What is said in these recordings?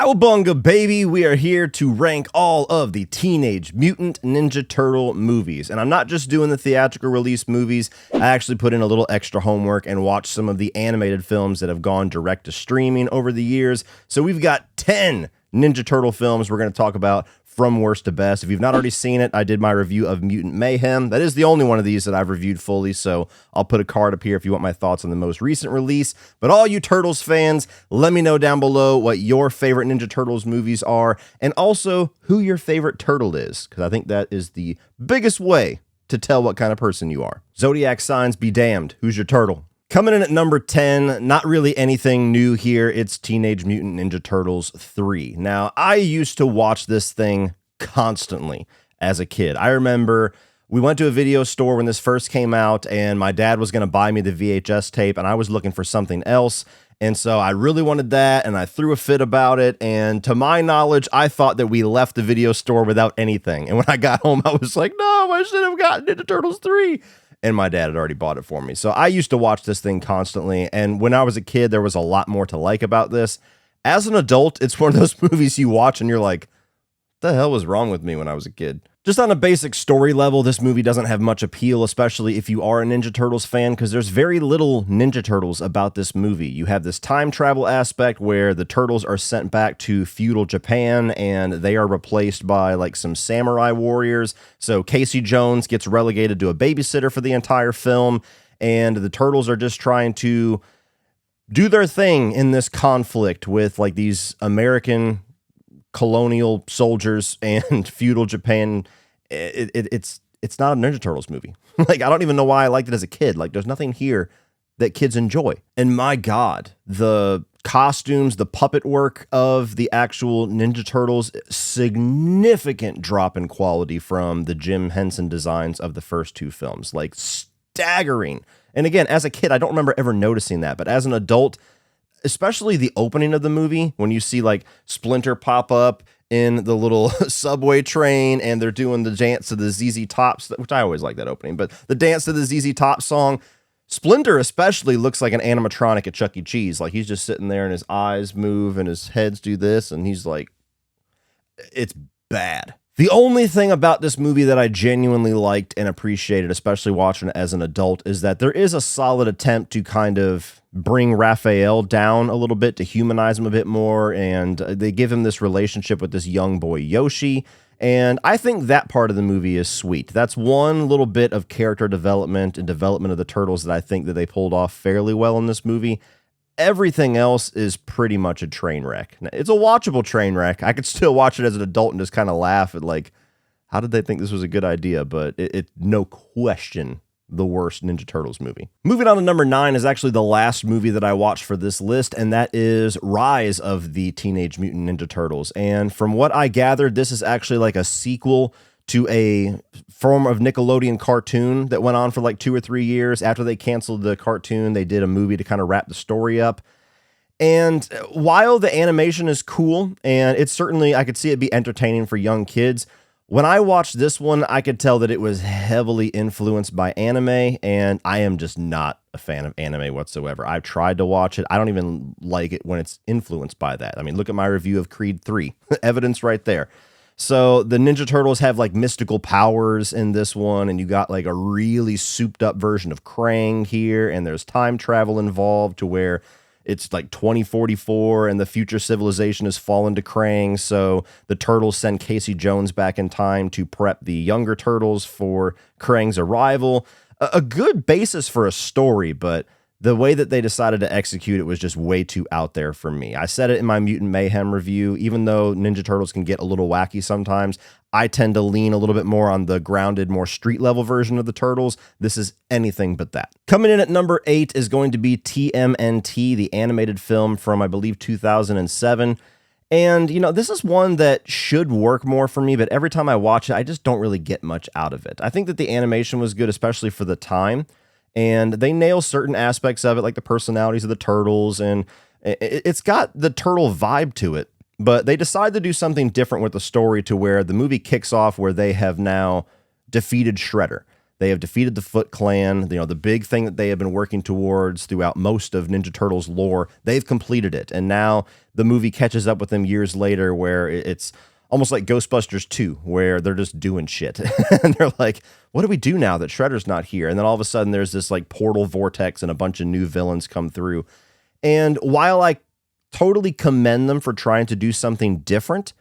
Cowabunga, baby! We are here to rank all of the Teenage Mutant Ninja Turtle movies. And I'm not just doing the theatrical release movies. I actually put in a little extra homework and watched some of the animated films that have gone direct to streaming over the years. So we've got 10 Ninja Turtle films we're going to talk about from worst to best. If you've not already seen it, I did my review of Mutant Mayhem. That is the only one of these that I've reviewed fully, so I'll put a card up here if you want my thoughts on the most recent release. But all you Turtles fans, let me know down below what your favorite Ninja Turtles movies are, and also who your favorite turtle is, because I think that is the biggest way to tell what kind of person you are. Zodiac signs be damned. Who's your turtle? Coming in at number 10, not really anything new here. It's Teenage Mutant Ninja Turtles 3. Now, I used to watch this thing constantly as a kid. I remember we went to a video store when this first came out, and my dad was going to buy me the VHS tape, and I was looking for something else. And so I really wanted that, and I threw a fit about it. And to my knowledge, I thought that we left the video store without anything. And when I got home, I was like, no, I should have gotten Ninja Turtles 3. And my dad had already bought it for me. So I used to watch this thing constantly. And when I was a kid, there was a lot more to like about this. As an adult, it's one of those movies you watch and you're like, what the hell was wrong with me when I was a kid? Just on a basic story level, this movie doesn't have much appeal, especially if you are a Ninja Turtles fan, because there's very little Ninja Turtles about this movie. You have this time travel aspect where the Turtles are sent back to feudal Japan, and they are replaced by like some samurai warriors. So Casey Jones gets relegated to a babysitter for the entire film, and the Turtles are just trying to do their thing in this conflict with like these American colonial soldiers and feudal Japan. It's not a Ninja Turtles movie. Like, I don't even know why I liked it as a kid. Like, there's nothing here that kids enjoy. And my God, the costumes, the puppet work of the actual Ninja Turtles, significant drop in quality from the Jim Henson designs of the first two films. Like, staggering. And again, as a kid, I don't remember ever noticing that. But as an adult, especially the opening of the movie, when you see like Splinter pop up in the little subway train and they're doing the dance to the ZZ Top, which I always like that opening, but the dance to the ZZ Top song, Splinter especially looks like an animatronic at Chuck E. Cheese. Like, he's just sitting there and his eyes move and his heads do this, and he's like, it's bad. The only thing about this movie that I genuinely liked and appreciated, especially watching it as an adult, is that there is a solid attempt to kind of bring Raphael down a little bit, to humanize him a bit more, and they give him this relationship with this young boy, Yoshi, and I think that part of the movie is sweet. That's one little bit of character development and development of the Turtles that I think that they pulled off fairly well in this movie. Everything else is pretty much a train wreck. It's a watchable train wreck. I could still watch it as an adult and just kind of laugh at, like, how did they think this was a good idea? But it no question, the worst Ninja Turtles movie. Moving on to number 9 is actually the last movie that I watched for this list, and that is Rise of the Teenage Mutant Ninja Turtles. And from what I gathered, this is actually like a sequel to a form of Nickelodeon cartoon that went on for like 2 or 3 years. After they canceled the cartoon, they did a movie to kind of wrap the story up. And while the animation is cool, and it's certainly, I could see it be entertaining for young kids, when I watched this one, I could tell that it was heavily influenced by anime, and I am just not a fan of anime whatsoever. I've tried to watch it. I don't even like it when it's influenced by that. I mean, look at my review of Creed 3. Evidence right there. So the Ninja Turtles have like mystical powers in this one, and you got like a really souped up version of Krang here, and there's time travel involved to where it's like 2044 and the future civilization has fallen to Krang. So the Turtles send Casey Jones back in time to prep the younger Turtles for Krang's arrival. A good basis for a story, but the way that they decided to execute it was just way too out there for me. I said it in my Mutant Mayhem review. Even though Ninja Turtles can get a little wacky sometimes, I tend to lean a little bit more on the grounded, more street-level version of the Turtles. This is anything but that. Coming in at number 8 is going to be TMNT, the animated film from, I believe, 2007. And, you know, this is one that should work more for me, but every time I watch it, I just don't really get much out of it. I think that the animation was good, especially for the time. And they nail certain aspects of it, like the personalities of the Turtles, and it's got the Turtle vibe to it. But they decide to do something different with the story to where the movie kicks off where they have now defeated Shredder. They have defeated the Foot Clan, the big thing that they have been working towards throughout most of Ninja Turtles lore. They've completed it, and now the movie catches up with them years later, where it's almost like Ghostbusters 2, where they're just doing shit. And they're like, what do we do now that Shredder's not here? And then all of a sudden there's this like portal vortex and a bunch of new villains come through. And while I totally commend them for trying to do something different,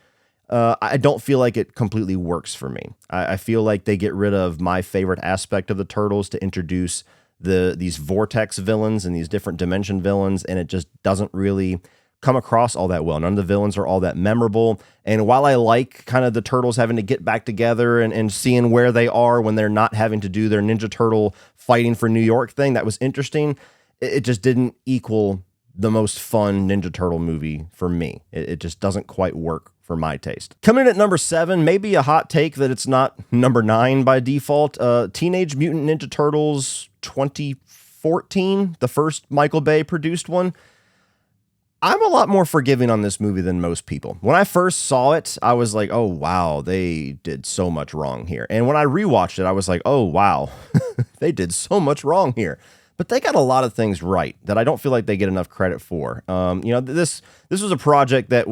I don't feel like it completely works for me. I feel like they get rid of my favorite aspect of the Turtles to introduce these vortex villains and these different dimension villains, and it just doesn't really come across all that well. None of the villains are all that memorable. And while I like kind of the Turtles having to get back together and seeing where they are when they're not having to do their Ninja Turtle fighting for New York thing, that was interesting. It just didn't equal the most fun Ninja Turtle movie for me. It just doesn't quite work for my taste. Coming in at number 7, maybe a hot take that it's not number 9 by default. Teenage Mutant Ninja Turtles 2014, the first Michael Bay produced one. I'm a lot more forgiving on this movie than most people. When I first saw it, I was like, oh, wow, they did so much wrong here. And when I rewatched it, I was like, oh, wow, they did so much wrong here. But they got a lot of things right that I don't feel like they get enough credit for. This was a project that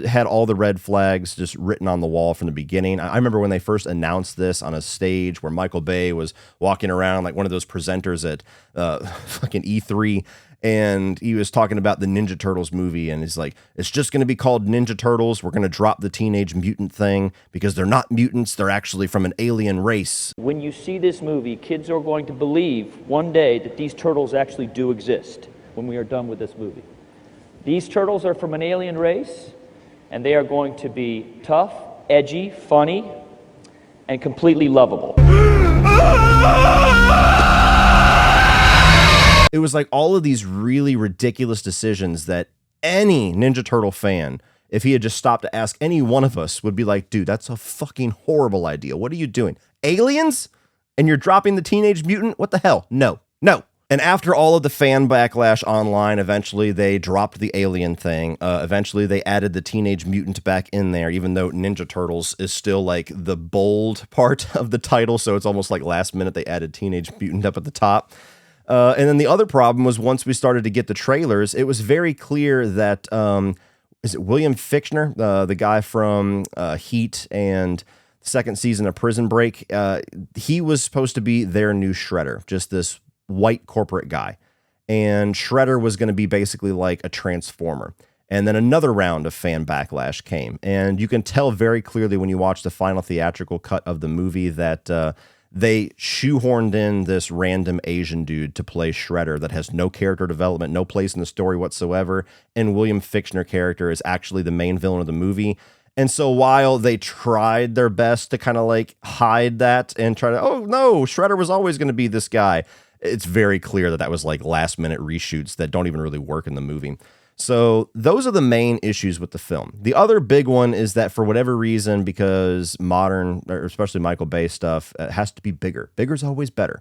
had all the red flags just written on the wall from the beginning. I remember when they first announced this on a stage where Michael Bay was walking around like one of those presenters at fucking E3, and he was talking about the Ninja Turtles movie, and he's like, it's just going to be called Ninja Turtles. We're going to drop the teenage mutant thing because they're not mutants. They're actually from an alien race. When you see this movie, kids are going to believe one day that these turtles actually do exist when we are done with this movie. These turtles are from an alien race, and they are going to be tough, edgy, funny, and completely lovable. It was like all of these really ridiculous decisions that any Ninja Turtle fan, if he had just stopped to ask any one of us, would be like, dude, that's a fucking horrible idea. What are you doing? Aliens? And you're dropping the teenage mutant? What the hell? No. And after all of the fan backlash online, eventually they dropped the alien thing. Eventually they added the teenage mutant back in there, even though Ninja Turtles is still like the bold part of the title. So it's almost like last minute they added teenage mutant up at the top. And then the other problem was once we started to get the trailers, it was very clear that, is it William Fichtner, the guy from Heat and the second season of Prison Break? He was supposed to be their new Shredder, just this white corporate guy. And Shredder was going to be basically like a transformer. And then another round of fan backlash came. And you can tell very clearly when you watch the final theatrical cut of the movie that they shoehorned in this random Asian dude to play Shredder that has no character development, no place in the story whatsoever. And William Fichtner character is actually the main villain of the movie. And so while they tried their best to kind of like hide that and try to, oh no, Shredder was always going to be this guy, it's very clear that that was like last minute reshoots that don't even really work in the movie. So those are the main issues with the film. The other big one is that for whatever reason, because modern, or especially Michael Bay stuff, has to be bigger. Bigger's always better.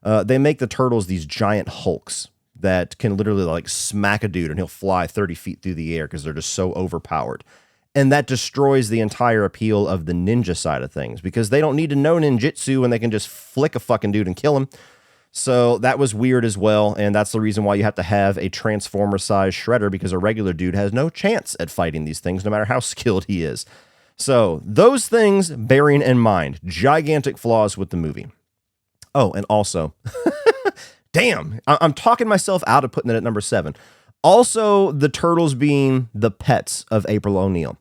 They make the Turtles these giant hulks that can literally like smack a dude and he'll fly 30 feet through the air because they're just so overpowered. And that destroys the entire appeal of the ninja side of things because they don't need to know ninjutsu when they can just flick a fucking dude and kill him. So that was weird as well, and that's the reason why you have to have a Transformer-sized Shredder because a regular dude has no chance at fighting these things no matter how skilled he is. So those things bearing in mind, gigantic flaws with the movie. Oh, and also, damn, I'm talking myself out of putting it at number 7. Also, the Turtles being the pets of April O'Neil.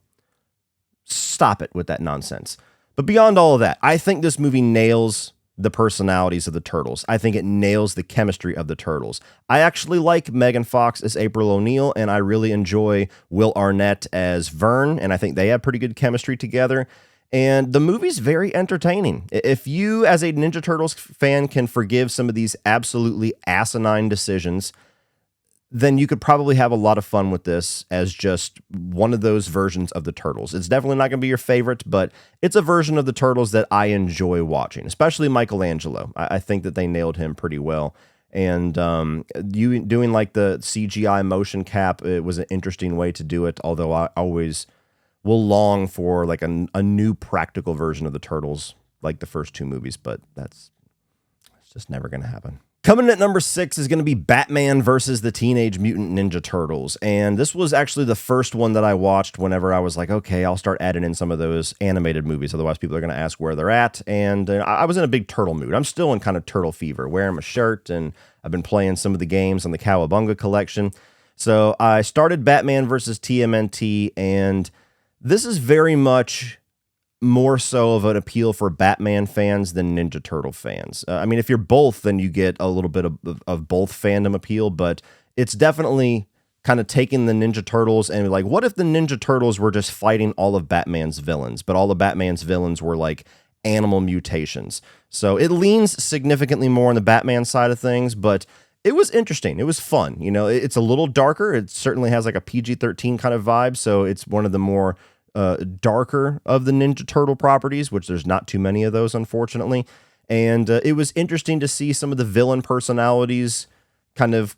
Stop it with that nonsense. But beyond all of that, I think this movie nails the personalities of the Turtles. I think it nails the chemistry of the Turtles. I actually like Megan Fox as April O'Neil, and I really enjoy Will Arnett as Vern, and I think they have pretty good chemistry together. And the movie's very entertaining. If you, as a Ninja Turtles fan, can forgive some of these absolutely asinine decisions, then you could probably have a lot of fun with this as just one of those versions of the Turtles. It's definitely not going to be your favorite, but it's a version of the Turtles that I enjoy watching, especially Michelangelo. I think that they nailed him pretty well. And you doing like the CGI motion cap, it was an interesting way to do it, although I always will long for like a new practical version of the Turtles, like the first two movies, but that's It's just never going to happen. Coming in at number 6 is going to be Batman versus the Teenage Mutant Ninja Turtles. And this was actually the first one that I watched whenever I was like, okay, I'll start adding in some of those animated movies. Otherwise, people are going to ask where they're at. And I was in a big turtle mood. I'm still in kind of turtle fever, wearing my shirt, and I've been playing some of the games on the Cowabunga collection. So I started Batman versus TMNT, and this is very much more so of an appeal for Batman fans than Ninja Turtle fans. I mean, if you're both, then you get a little bit of both fandom appeal, but it's definitely kind of taking the Ninja Turtles and like, what if the Ninja Turtles were just fighting all of Batman's villains, but all of Batman's villains were like animal mutations? So it leans significantly more on the Batman side of things, but it was interesting. It was fun. You know, it's a little darker. It certainly has like a PG-13 kind of vibe, so it's one of the more darker of the Ninja Turtle properties, which there's not too many of those, unfortunately. And it was interesting to see some of the villain personalities kind of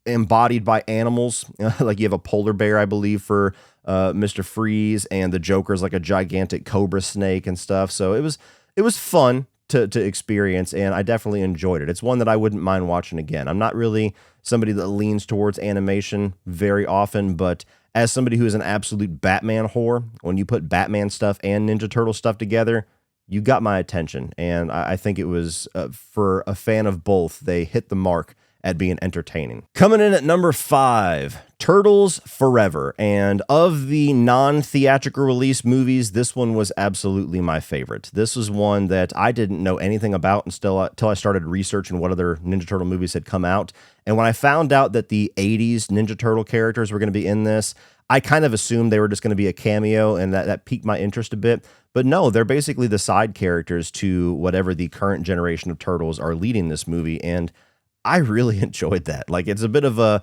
embodied by animals. Like you have a polar bear, I believe, for Mr. Freeze, and the Joker's like a gigantic cobra snake and stuff. So it was fun to experience, and I definitely enjoyed it. It's one that I wouldn't mind watching again. I'm not really somebody that leans towards animation very often, but as somebody who is an absolute Batman whore, when you put Batman stuff and Ninja Turtle stuff together, you got my attention. And I think it was, for a fan of both, they hit the mark at being entertaining. Coming in at number 5, Turtles Forever. And of the non-theatrical release movies, this one was absolutely my favorite. This was one that I didn't know anything about until I started researching what other Ninja Turtle movies had come out. And when I found out that the 80s Ninja Turtle characters were going to be in this, I kind of assumed they were just going to be a cameo, and that piqued my interest a bit. But no, they're basically the side characters to whatever the current generation of Turtles are leading this movie, and I really enjoyed that. Like, it's a bit of a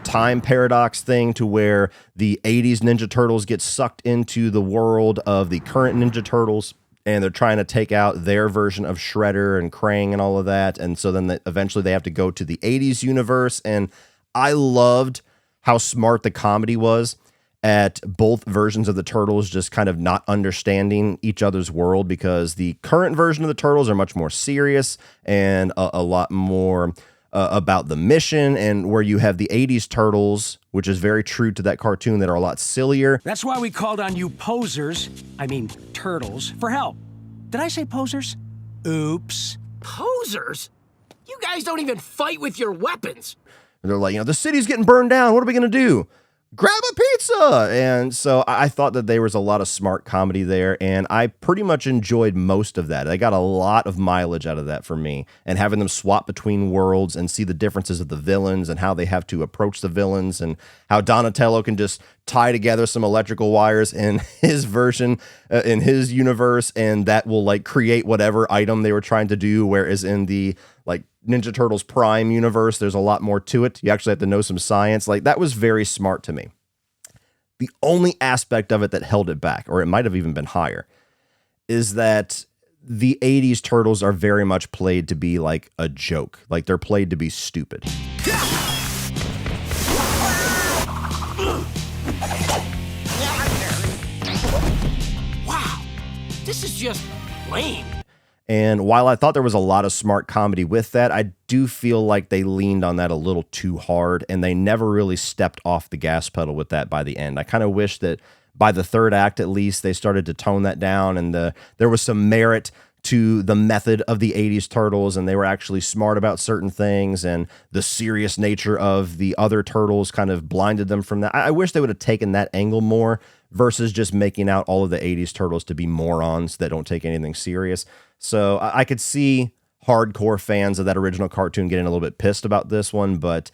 time paradox thing to where the 80s Ninja Turtles get sucked into the world of the current Ninja Turtles, and they're trying to take out their version of Shredder and Krang and all of that. And so then eventually they have to go to the 80s universe. And I loved how smart the comedy was at both versions of the Turtles just kind of not understanding each other's world, because the current version of the Turtles are much more serious and a lot more about the mission, and where you have the 80s Turtles, which is very true to that cartoon, that are a lot sillier. That's why we called on you posers, I mean turtles, for help. Did I say posers? Oops. Posers? You guys don't even fight with your weapons. And they're like, the city's getting burned down. What are we going to do? Grab a pizza. And so I thought that there was a lot of smart comedy there, and I pretty much enjoyed most of that. I got a lot of mileage out of that for me, and having them swap between worlds and see the differences of the villains and how they have to approach the villains, and how Donatello can just tie together some electrical wires in his version, in his universe, and that will like create whatever item they were trying to do, whereas in the like Ninja Turtles Prime universe, there's a lot more to it. You actually have to know some science. Like, that was very smart to me. The only aspect of it that held it back, or it might have even been higher, is that the 80s Turtles are very much played to be like a joke. Like, they're played to be stupid. Wow, this is just lame. And while I thought there was a lot of smart comedy with that, I do feel like they leaned on that a little too hard, and they never really stepped off the gas pedal with that by the end. I kind of wish that by the third act, at least, they started to tone that down, and there was some merit to the method of the 80s Turtles, and they were actually smart about certain things, and the serious nature of the other Turtles kind of blinded them from that. I wish they would have taken that angle more, versus just making out all of the 80s Turtles to be morons that don't take anything serious. So I could see hardcore fans of that original cartoon getting a little bit pissed about this one, but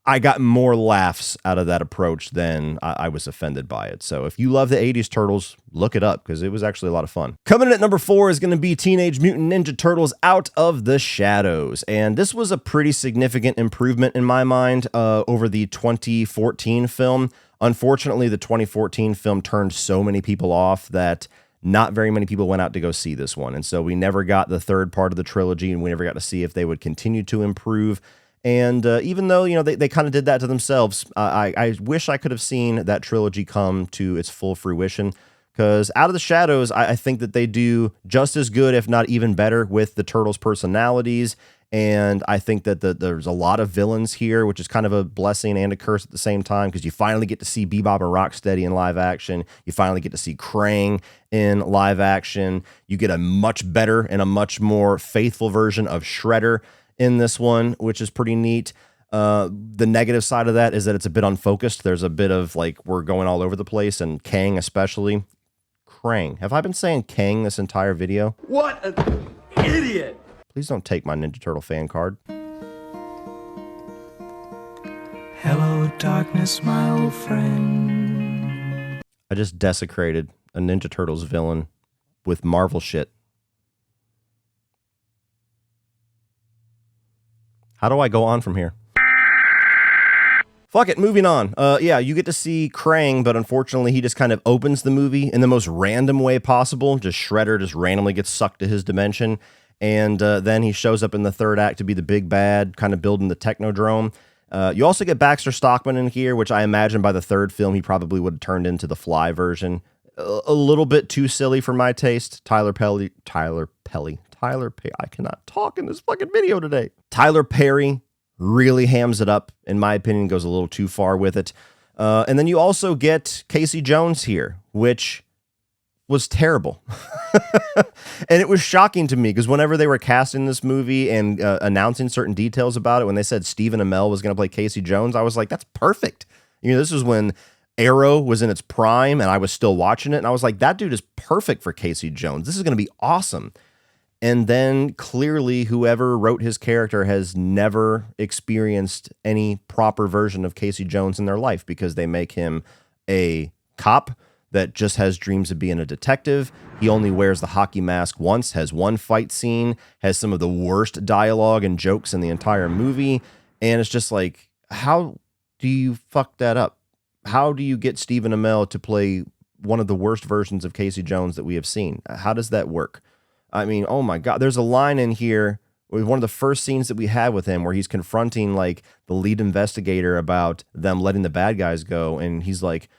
I got more laughs out of that approach than I was offended by it. So if you love the 80s Turtles, look it up, because it was actually a lot of fun. Coming in at number 4 is going to be Teenage Mutant Ninja Turtles Out of the Shadows. And this was a pretty significant improvement in my mind over the 2014 film. Unfortunately, the 2014 film turned so many people off that not very many people went out to go see this one. And so we never got the third part of the trilogy, and we never got to see if they would continue to improve. And even though, they kind of did that to themselves, I wish I could have seen that trilogy come to its full fruition, Because Out of the Shadows, I think that they do just as good, if not even better, with the Turtles' personalities. And I think that there's a lot of villains here, which is kind of a blessing and a curse at the same time, because you finally get to see Bebop and Rocksteady in live action. You finally get to see Krang in live action. You get a much better and a much more faithful version of Shredder in this one, which is pretty neat. The negative side of that is that it's a bit unfocused. There's a bit of like, we're going all over the place, and Kang especially. Krang. Have I been saying Kang this entire video? What an idiot! Please don't take my Ninja Turtle fan card. Hello, darkness, my old friend. I just desecrated a Ninja Turtles villain with Marvel shit. How do I go on from here? Fuck it, moving on. Yeah, you get to see Krang, but unfortunately he just kind of opens the movie in the most random way possible. Just Shredder just randomly gets sucked to his dimension. And then he shows up in the third act to be the big bad, kind of building the Technodrome. You also get Baxter Stockman in here, which I imagine by the third film he probably would have turned into the Fly version. A little bit too silly for my taste. Tyler Perry, I cannot talk in this fucking video today. Tyler Perry really hams it up, in my opinion, goes a little too far with it. And then you also get Casey Jones here, which was terrible. And it was shocking to me because whenever they were casting this movie and announcing certain details about it, when they said Stephen Amell was going to play Casey Jones, I was like, that's perfect. You know, this was when Arrow was in its prime and I was still watching it. And I was like, that dude is perfect for Casey Jones. This is going to be awesome. And then clearly whoever wrote his character has never experienced any proper version of Casey Jones in their life, because they make him a cop that just has dreams of being a detective. He only wears the hockey mask once, has one fight scene, has some of the worst dialogue and jokes in the entire movie. And it's just like, how do you fuck that up? How do you get Stephen Amell to play one of the worst versions of Casey Jones that we have seen? How does that work? I mean, oh my God, there's a line in here with one of the first scenes that we had with him where he's confronting like the lead investigator about them letting the bad guys go. And he's like,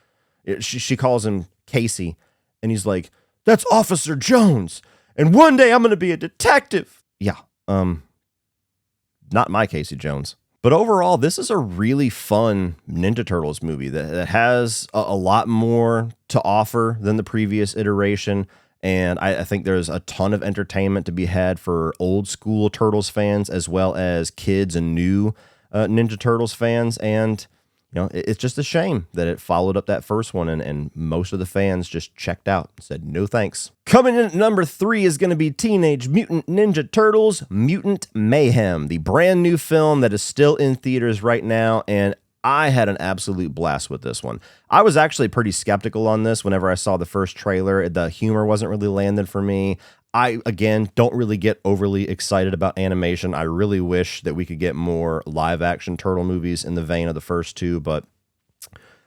she calls him Casey, and he's like, that's Officer Jones, and one day I'm going to be a detective. Yeah, not my Casey Jones. But overall, this is a really fun Ninja Turtles movie that has a lot more to offer than the previous iteration. And I think there's a ton of entertainment to be had for old school Turtles fans, as well as kids and new Ninja Turtles fans. And you know, it's just a shame that it followed up that first one and most of the fans just checked out and said, no thanks. Coming in at number 3 is going to be Teenage Mutant Ninja Turtles Mutant Mayhem, the brand new film that is still in theaters right now. And I had an absolute blast with this one. I was actually pretty skeptical on this whenever I saw the first trailer. The humor wasn't really landing for me. I, again, don't really get overly excited about animation. I really wish that we could get more live-action turtle movies in the vein of the first two, but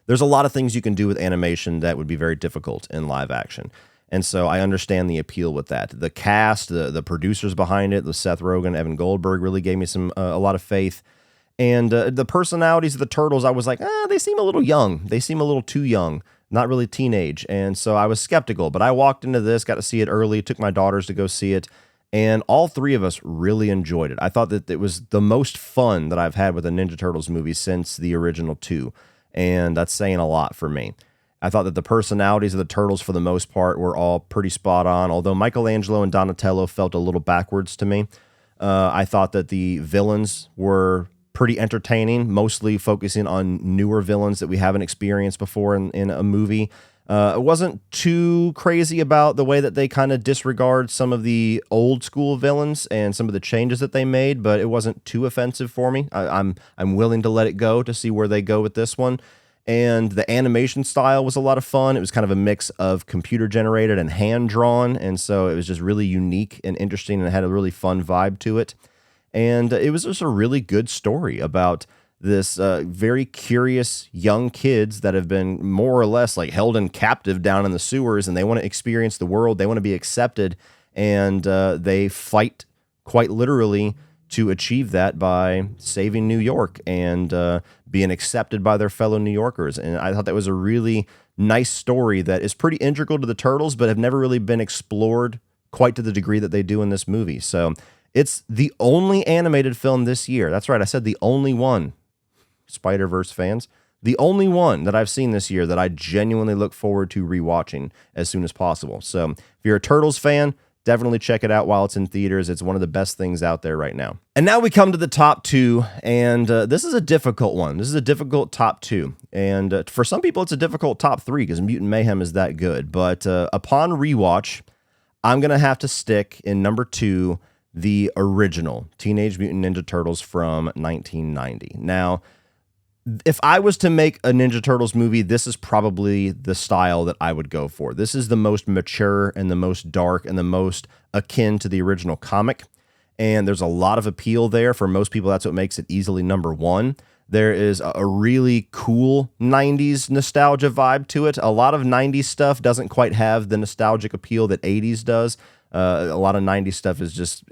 there's a lot of things you can do with animation that would be very difficult in live action. And so I understand the appeal with that. The cast, the producers behind it, the Seth Rogen, Evan Goldberg really gave me a lot of faith. And the personalities of the Turtles, I was like, they seem a little young. They seem a little too young. Not really teenage. And so I was skeptical, but I walked into this, got to see it early, took my daughters to go see it, and all three of us really enjoyed it. I thought that it was the most fun that I've had with a Ninja Turtles movie since the original two, and that's saying a lot for me. I thought that the personalities of the Turtles, for the most part, were all pretty spot on, although Michelangelo and Donatello felt a little backwards to me. I thought that the villains were pretty entertaining, mostly focusing on newer villains that we haven't experienced before in a movie. It wasn't too crazy about the way that they kind of disregard some of the old school villains and some of the changes that they made, but it wasn't too offensive for me. I'm willing to let it go to see where they go with this one. And the animation style was a lot of fun. It was kind of a mix of computer generated and hand drawn, and so it was just really unique and interesting, and it had a really fun vibe to it. And it was just a really good story about this very curious young kids that have been more or less like held in captive down in the sewers, and they want to experience the world. They want to be accepted, and they fight quite literally to achieve that by saving New York and being accepted by their fellow New Yorkers. And I thought that was a really nice story that is pretty integral to the Turtles, but have never really been explored quite to the degree that they do in this movie. So it's the only animated film this year. That's right, I said the only one, Spider-Verse fans. The only one that I've seen this year that I genuinely look forward to rewatching as soon as possible. So if you're a Turtles fan, definitely check it out while it's in theaters. It's one of the best things out there right now. And now we come to the top two, and this is a difficult one. This is a difficult top two. And for some people, it's a difficult top three because Mutant Mayhem is that good. But upon rewatch, I'm going to have to stick in number two, the original Teenage Mutant Ninja Turtles from 1990. Now, if I was to make a Ninja Turtles movie, this is probably the style that I would go for. This is the most mature and the most dark and the most akin to the original comic. And there's a lot of appeal there. For most people, that's what makes it easily number one. There is a really cool 90s nostalgia vibe to it. A lot of 90s stuff doesn't quite have the nostalgic appeal that 80s does. A lot of 90s stuff is just...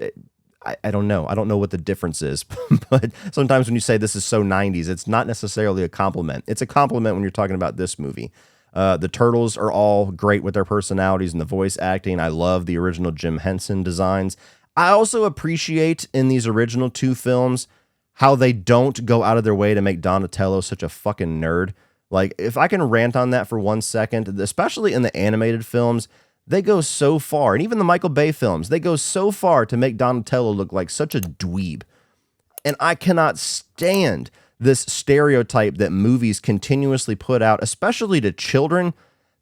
I don't know. I don't know what the difference is, but sometimes when you say this is so 90s, it's not necessarily a compliment. It's a compliment when you're talking about this movie. The Turtles are all great with their personalities and the voice acting. I love the original Jim Henson designs. I also appreciate in these original two films how they don't go out of their way to make Donatello such a fucking nerd. Like, if I can rant on that for 1 second, especially in the animated films, they go so far, and even the Michael Bay films, they go so far to make Donatello look like such a dweeb. And I cannot stand this stereotype that movies continuously put out, especially to children,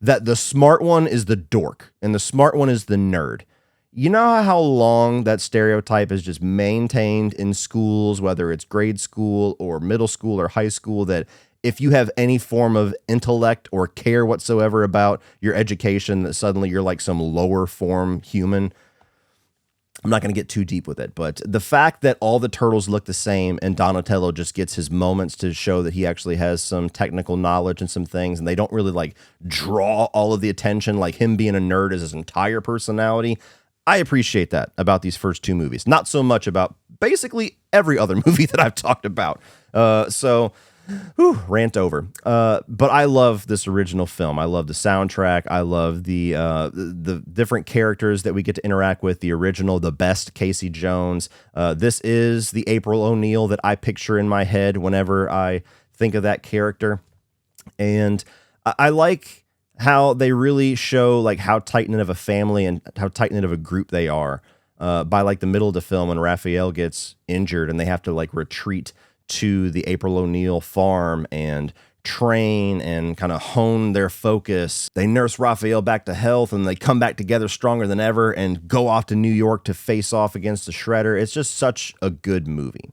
that the smart one is the dork and the smart one is the nerd. You know how long that stereotype is just maintained in schools, whether it's grade school or middle school or high school, that if you have any form of intellect or care whatsoever about your education, that suddenly you're like some lower form human. I'm not going to get too deep with it, but the fact that all the turtles look the same and Donatello just gets his moments to show that he actually has some technical knowledge and some things, and they don't really like draw all of the attention, like him being a nerd is his entire personality. I appreciate that about these first two movies. Not so much about basically every other movie that I've talked about. Rant over. But I love this original film. I love the soundtrack. I love the different characters that we get to interact with. The original, the best Casey Jones. This is the April O'Neil that I picture in my head whenever I think of that character. And I like how they really show like how tight-knit of a family and how tight-knit of a group they are by like the middle of the film when Raphael gets injured and they have to like retreat to the April O'Neil farm and train and kind of hone their focus. They nurse Raphael back to health and they come back together stronger than ever and go off to New York to face off against the Shredder. It's just such a good movie.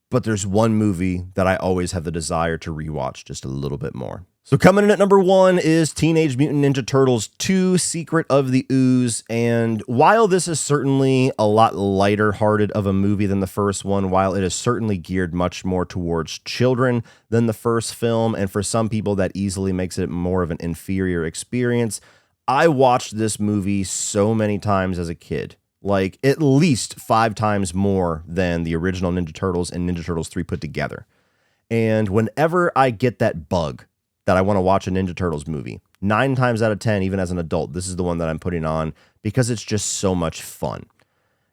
But there's one movie that I always have the desire to rewatch just a little bit more. So coming in at number one is Teenage Mutant Ninja Turtles 2: Secret of the Ooze. And while this is certainly a lot lighter hearted of a movie than the first one, while it is certainly geared much more towards children than the first film, and for some people that easily makes it more of an inferior experience, I watched this movie so many times as a kid. Like at least 5 times more than the original Ninja Turtles and Ninja Turtles 3 put together. And whenever I get that bug that I want to watch a Ninja Turtles movie, 9 times out of 10, even as an adult, this is the one that I'm putting on because it's just so much fun.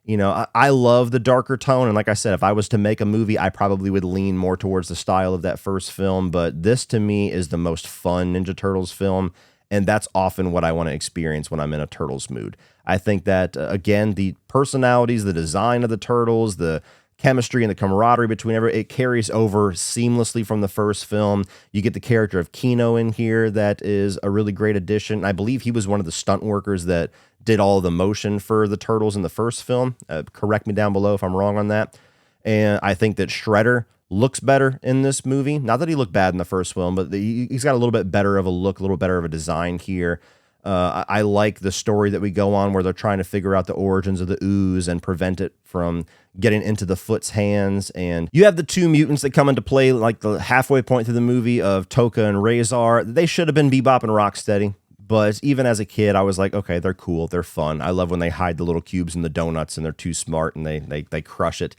You know, I love the darker tone. And like I said, if I was to make a movie, I probably would lean more towards the style of that first film. But this to me is the most fun Ninja Turtles film. And that's often what I want to experience when I'm in a Turtles mood. I think that, again, the personalities, the design of the Turtles, the chemistry and the camaraderie between everyone, it carries over seamlessly from the first film. You get the character of Kino in here that is a really great addition. I believe he was one of the stunt workers that did all of the motion for the Turtles in the first film. Correct me down below if I'm wrong on that. And I think that Shredder looks better in this movie. Not that he looked bad in the first film, but he's got a little bit better of a look, a little better of a design here. I like the story that we go on where they're trying to figure out the origins of the ooze and prevent it from getting into the Foot's hands. And you have the 2 mutants that come into play like the halfway point through the movie of Toka and Razor. They should have been Bebop and Rocksteady. But even as a kid, I was like, okay, they're cool, they're fun. I love when they hide the little cubes in the donuts and they're too smart and they crush it.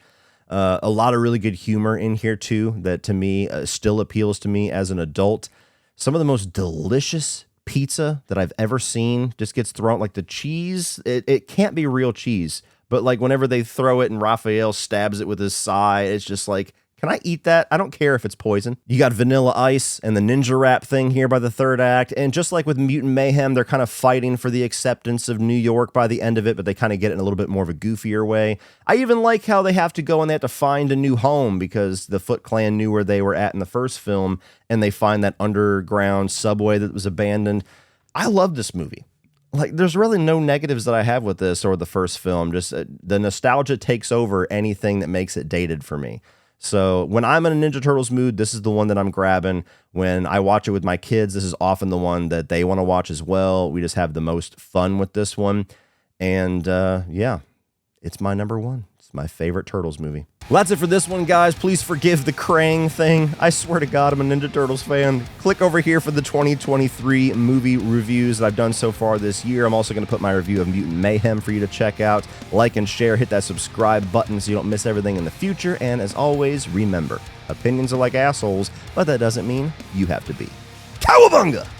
A lot of really good humor in here too that to me still appeals to me as an adult. Some of the most delicious pizza that I've ever seen just gets thrown, like the cheese. It can't be real cheese, but like whenever they throw it and Raphael stabs it with his side, it's just like, can I eat that? I don't care if it's poison. You got Vanilla Ice and the ninja rap thing here by the third act. And just like with Mutant Mayhem, they're kind of fighting for the acceptance of New York by the end of it, but they kind of get it in a little bit more of a goofier way. I even like how they have to go and they have to find a new home because the Foot Clan knew where they were at in the first film, and they find that underground subway that was abandoned. I love this movie. Like, there's really no negatives that I have with this or the first film. Just the nostalgia takes over anything that makes it dated for me. So when I'm in a Ninja Turtles mood, this is the one that I'm grabbing. When I watch it with my kids, this is often the one that they want to watch as well. We just have the most fun with this one. And yeah, it's my number one. It's my favorite Turtles movie. Well, that's it for this one, guys. Please forgive the Krang thing. I swear to God, I'm a Ninja Turtles fan. Click over here for the 2023 movie reviews that I've done so far this year. I'm also going to put my review of Mutant Mayhem for you to check out. Like and share, hit that subscribe button so you don't miss everything in the future. And as always, remember, opinions are like assholes, but that doesn't mean you have to be. Cowabunga!